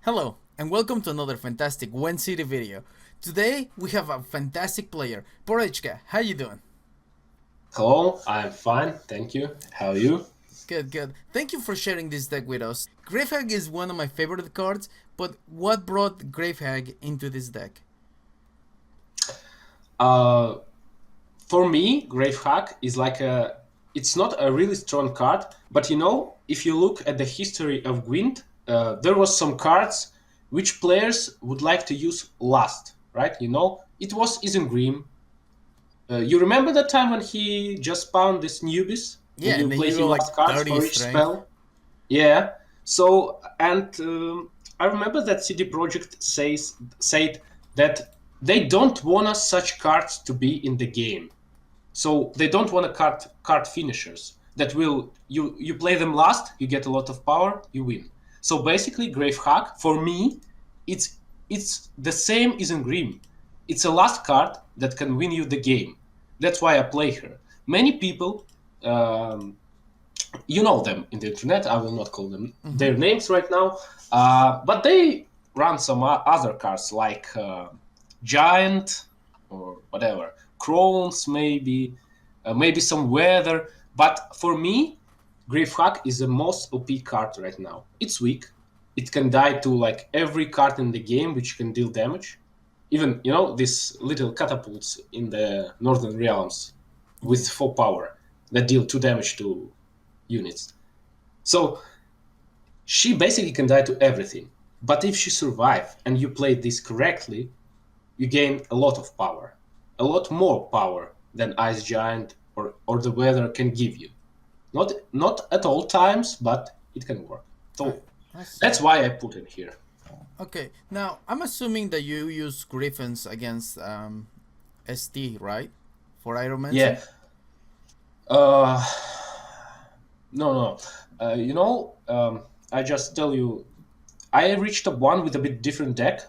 Hello, and welcome to another fantastic Gwent City video. Today, we have a fantastic player, Porechka. How you doing? Hello, I'm fine, thank you. How are you? Good, good. Thank you for sharing this deck with us. Gravehag is one of my favorite cards, but what brought Gravehag into this deck? Uh, for me, Gravehack is it's not a really strong card, but if you look at the history of Gwent, there was some cards which players would like to use last, right? It was Isengrim. You remember that time when he just spawned this newbies and Yeah, you and then play you go him like last cards 30 for each strength. spell? Yeah. So I remember that CD Projekt said that they don't want us such cards to be in the game. So they don't want a card finishers that will you play them last, you get a lot of power, you win. So basically, Gravehack for me, it's the same as in Grim. It's a last card that can win you the game. That's why I play her. Many people um, you know them in the internet. I will not call them their names right now, but they run some other cards like Giant or whatever, Crones maybe, maybe some Weather. But for me, Gravehack is the most OP card right now. It's weak. It can die to like every card in the game which can deal damage. Even these little catapults in the Northern Realms Yeah. with 4 power that deal 2 damage to units. So she basically can die to everything. But if she survives and you play this correctly, you gain a lot of power. A lot more power than Ice Giant or the weather can give you. Not at all times, but it can work. I, So I see. that's why I put it here. Okay, now I'm assuming that you use Griffins against ST, right? For Iromancy? Yeah. Uh, no, no. I just tell you, I reached a one with a bit different deck.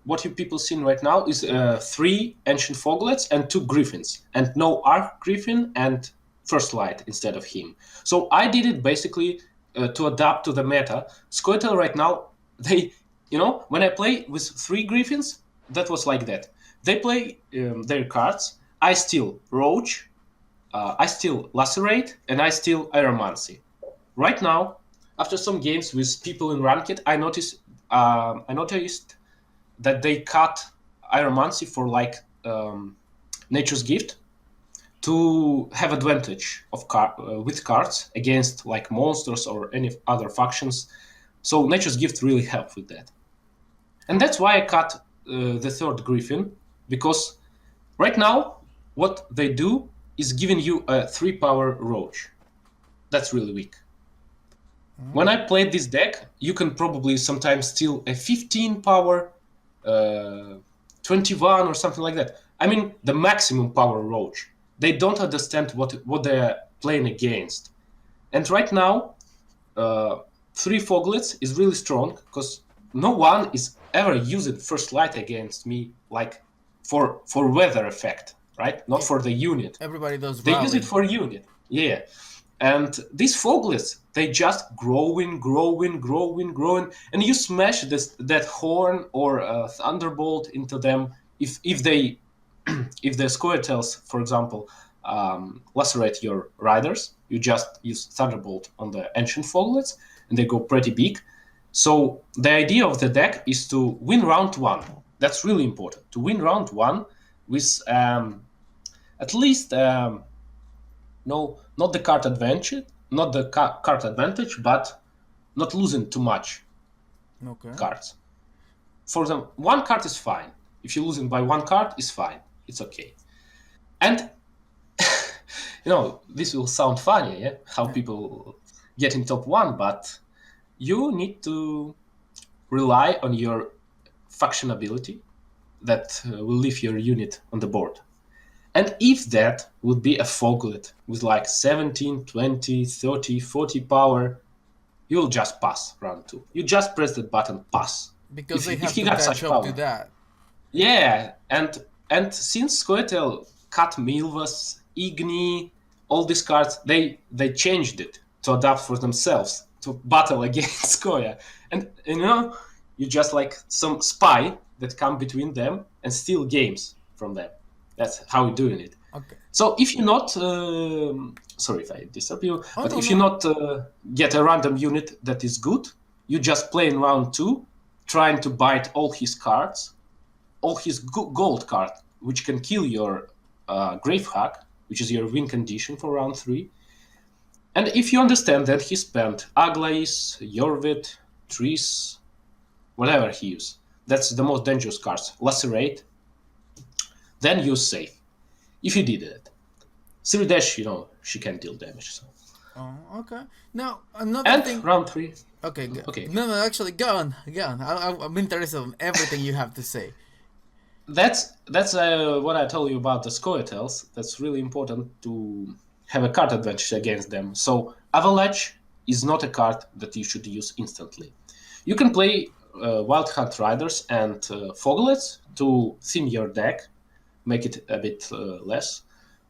What you people seen right now is 3 Ancient Foglets and 2 Griffins, and no Arc Griffin and First Light instead of him. So I did it basically to adapt to the meta. Squirtle right now, when I play with 3 Griffins, that was like that. They play their cards. I steal Roach, I steal Lacerate, and I steal Aeromancy. Right now, after some games with people in Ranked, I noticed that they cut Aeromancy for like Nature's Gift to have advantage with cards against like monsters or any other factions. So Nature's Gift really helped with that, and that's why I cut the third Griffin, because right now what they do is giving you a 3 power Roach. That's really weak. When I played this deck, you can probably sometimes steal a 15 power, uh, 21 or something like that. I mean, the maximum power Roach. They don't understand what they're playing against. And right now, uh, 3 Foglets is really strong because no one is ever using First Light against me like for weather effect, right? Not Yeah. for the unit. Everybody does They use it rally. for unit. Yeah. And these foglets, they just growing, growing, growing, growing, and you smash that horn or thunderbolt into them. If they if the squirtels, for example, lacerate your riders, you just use thunderbolt on the ancient foglets, and they go pretty big. So the idea of the deck is to win round one. That's really important, to win round one with at least no, not the card advantage, not the card advantage, but not losing too much Okay. cards. For them, one card is fine. If you're losing by one card, it's fine. It's okay. And this will sound funny, yeah? How Yeah. people get in top one, but you need to rely on your faction ability that will leave your unit on the board. And if that would be a foglet with like 17, 20, 30, 40 power, you'll just pass round two. You just press that button, pass. Because If they he, if have he to got catch such up to power. that. Yeah, and since Squirtle cut Milvas, Igni, all these cards, they changed it to adapt for themselves to battle against Koya. And You just like some spy that come between them and steal games from them. That's how we're doing it. Okay. So if you not, sorry if I disturb you, Oh but no if you no. not get a random unit that is good, you just play in round 2, trying to bite all his cards, all his gold card, which can kill your Grave Hack, which is your win condition for round 3. And if you understand that he spent Aglais, Yorvit, Trees, whatever he used, that's the most dangerous cards, Lacerate, then you're safe. If you did it. Siri Dash, she can deal damage. So. Oh, okay. Now another And thing. round 3. Okay, go. Okay. No, actually, go on, go on. I'm interested in everything you have to say. That's what I told you about the Scoia'taels. That's really important to have a card advantage against them. So Avalanche is not a card that you should use instantly. You can play Wild Hunt Riders and Foglets to theme your deck, make it a bit less,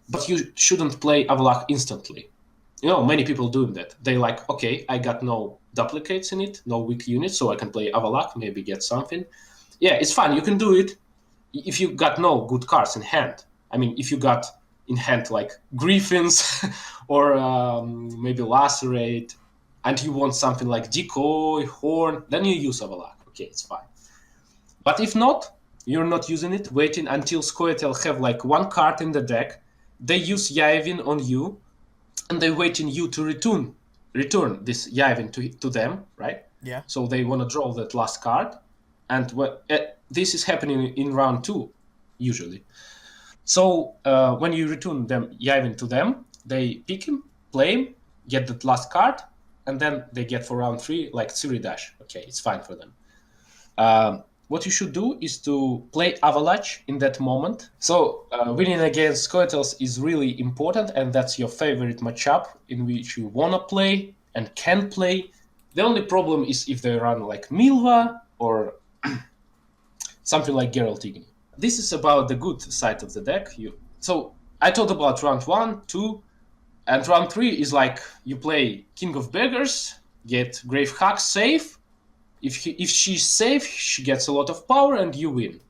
but you shouldn't play Avalak instantly. Many people doing that. They like, okay, I got no duplicates in it, no weak units, so I can play Avalak, maybe get something. Yeah, it's fine. You can do it if you got no good cards in hand. I mean, if you got in hand like Griffins or maybe Lacerate, and you want something like Decoy, Horn, then you use Avalak. Okay, it's fine. But if not, you're not using it, waiting until Scoia'tael have like one card in the deck, they use Yavin on you, and they waiting you to return this Yavin to them, right? Yeah. So they want to draw that last card, and this is happening in round 2, usually. So when you return them Yavin to them, they pick him, play him, get that last card, and then they get for round 3 like Siri Dash. Okay, it's fine for them. What you should do is to play Avalanche in that moment. So winning against Scoia'taels is really important, and that's your favorite matchup in which you want to play and can play. The only problem is if they run like Milva or something like Geralt Igni. This is about the good side of the deck. So I talked about round 1, 2, and round 3 is like you play King of Beggars, get Grave Hack safe. If she's safe, she gets a lot of power and you win.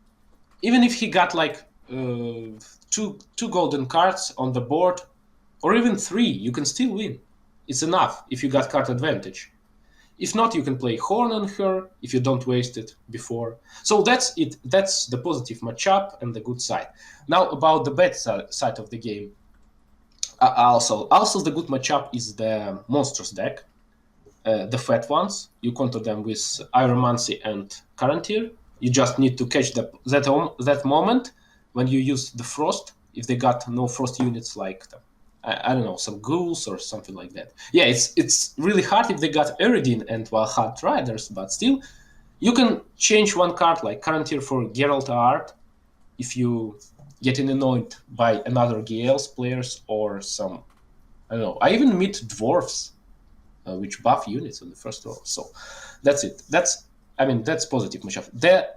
Even if he got like two golden cards on the board, or even 3, you can still win. It's enough if you got card advantage. If not, you can play Horn on her if you don't waste it before. So that's it. That's the positive matchup and the good side. Now about the bad side of the game. Also the good matchup is the Monsters deck. The fat ones, you counter them with Iromancy and Carantir. You just need to catch that moment when you use the Frost, if they got no Frost units like them. I don't know, some ghouls or something like that. Yeah, it's really hard if they got Eridin and Wild Hunt Riders, but still, you can change one card like Carantir for Geralt Art if you getting annoyed by another Gale's players or some, I don't know, I even meet dwarves which buff units on the first row. So that's it. That's positive matchup. The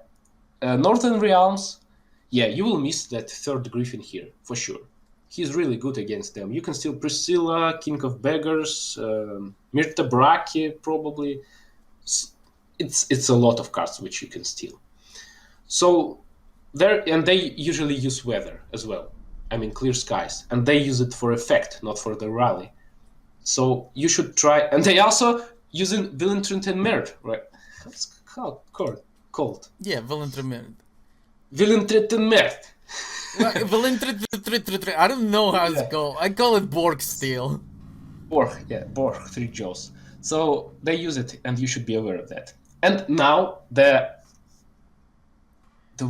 Northern Realms, yeah, you will miss that third Griffin here for sure. He's really good against them. You can steal Priscilla, King of Beggars, Mirta Brachie probably. It's a lot of cards which you can steal. So they usually use weather as well. I mean clear skies, and they use it for effect, not for the rally. So you should try, and they also using Villaintrint and Mert, right? It's called. Yeah, Villaintrint. Villaintrint and Mert. I don't know how it's called. I call it Borg Steel. Borg, 3 Jaws. So they use it, and you should be aware of that. And now the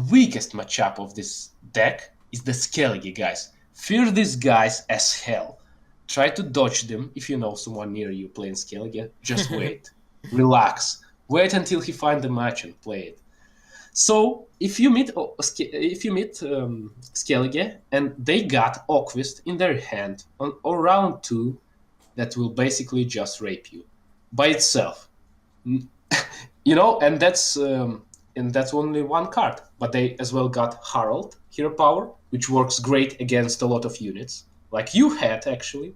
weakest matchup of this deck is the Skellige guys. Fear these guys as hell. Try to dodge them if you know someone near you playing Skellige. Just wait. Relax. Wait until he finds the match and play it. So if you meet Skellige and they got Oquist in their hand on round 2, that will basically just rape you by itself. And that's only one card. But they as well got Harald, Hero Power, which works great against a lot of units, like you had actually.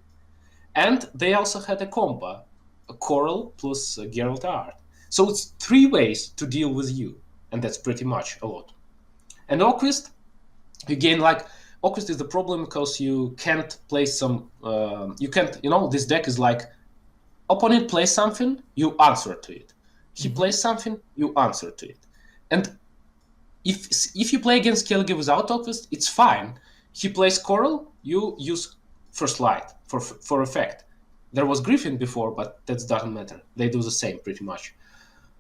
And they also had a combo, a Coral plus Geralt Art. So it's 3 ways to deal with you, and that's pretty much a lot. And Oquist, again, like Oquist is the problem because you can't play some. You can't. This deck is like opponent plays something, you answer to it. He plays something, you answer to it. And if you play against Kelgi without Oquist, it's fine. He plays Coral, you use First Light for effect. There was Griffin before, but that doesn't matter. They do the same pretty much.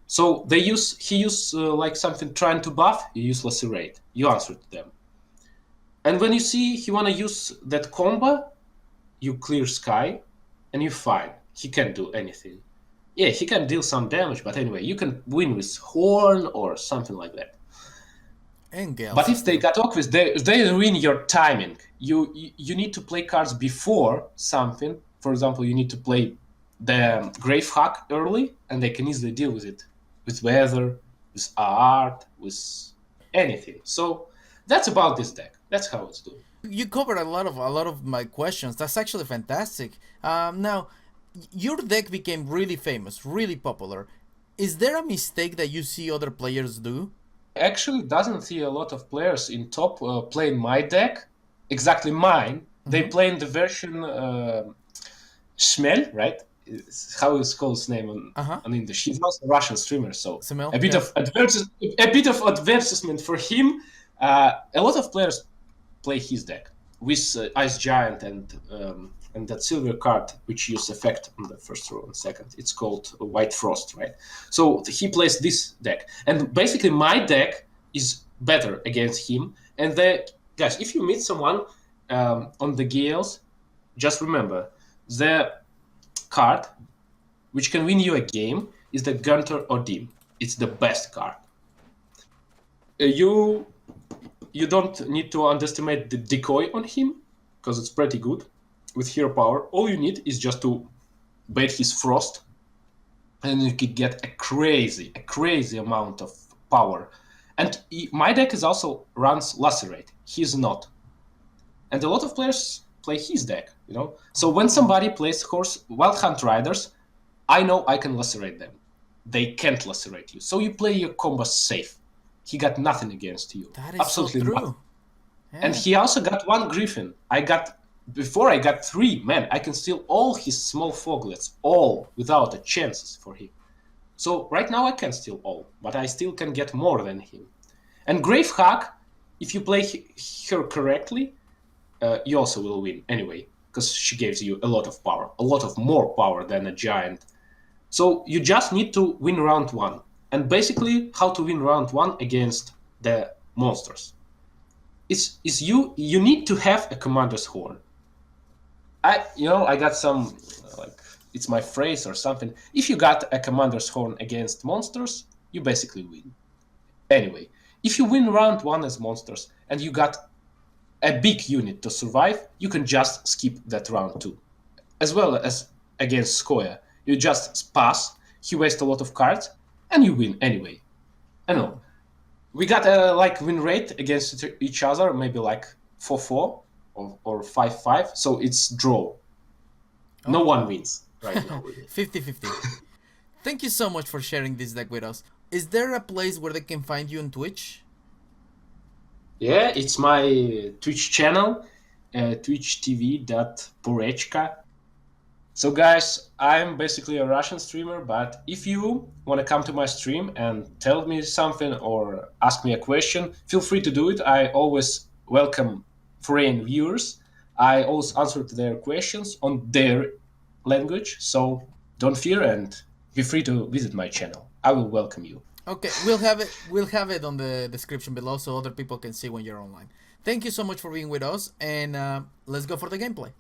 So he use like something trying to buff, you use Lacerate. You answer to them. And when you see he wanna use that combo, you clear Sky, and you're fine. He can't do anything. Yeah, he can deal some damage, but anyway, you can win with Horn or something like that. And Gale But if system. they got Oquist, they ruin your timing. You need to play cards before something. For example, you need to play the Grave Hack early, and they can easily deal with it. With weather, with art, with anything. So that's about this deck. That's how it's doing. You covered a lot of my questions. That's actually fantastic. Now, your deck became really famous, really popular. Is there a mistake that you see other players do? Actually doesn't see a lot of players in top playing my deck, exactly mine. They play in the version Shmel, right? It's how is called his name on English. He's also a Russian streamer, so Semel? a bit of advertisement for him. A lot of players play his deck with Ice Giant and that silver card which use effect on the first row and second. It's called White Frost, right? So he plays this deck, and basically my deck is better against him. And guys, if you meet someone on the Gales, just remember the card which can win you a game is the Gunter Odim. It's the best card. You don't need to underestimate the decoy on him because it's pretty good. With hero power, all you need is just to bait his frost, and you could get a crazy amount of power. And my deck is also runs Lacerate. He's not, and a lot of players play his deck. So when somebody plays Wild Hunt Riders, I know I can Lacerate them. They can't Lacerate you, so you play your combo safe. He got nothing against you. That is absolutely so true. nothing. Yeah. And he also got one Griffin. Before I got 3, man, I can steal all his small foglets, all without a chances for him. So right now I can steal all, but I still can get more than him. And Grave Hack, if you play her correctly, you also will win anyway, because she gives you a lot of power, a lot of more power than a giant. So you just need to win round 1. And basically, how to win round 1 against the monsters. You need to have a Commander's Horn. I got some, it's my phrase or something. If you got a Commander's Horn against monsters, you basically win. Anyway, if you win round 1 as monsters and you got a big unit to survive, you can just skip that round 2. As well as against Skoya, you just pass, he wastes a lot of cards, and you win anyway. I know. We got a win rate against each other, maybe 4-4 or 5-5, so it's draw. No one wins right now. 50-50. Thank you so much for sharing this deck with us. Is there a place where they can find you on Twitch? Yeah, it's my Twitch channel, twitch.tv.porechka. So guys, I'm basically a Russian streamer, but if you want to come to my stream and tell me something or ask me a question, feel free to do it. I always welcome foreign viewers. I always answer to their questions on their language, so don't fear and be free to visit my channel. I will welcome you. Okay, we'll have it on the description below so other people can see when you're online. Thank you so much for being with us, and let's go for the gameplay.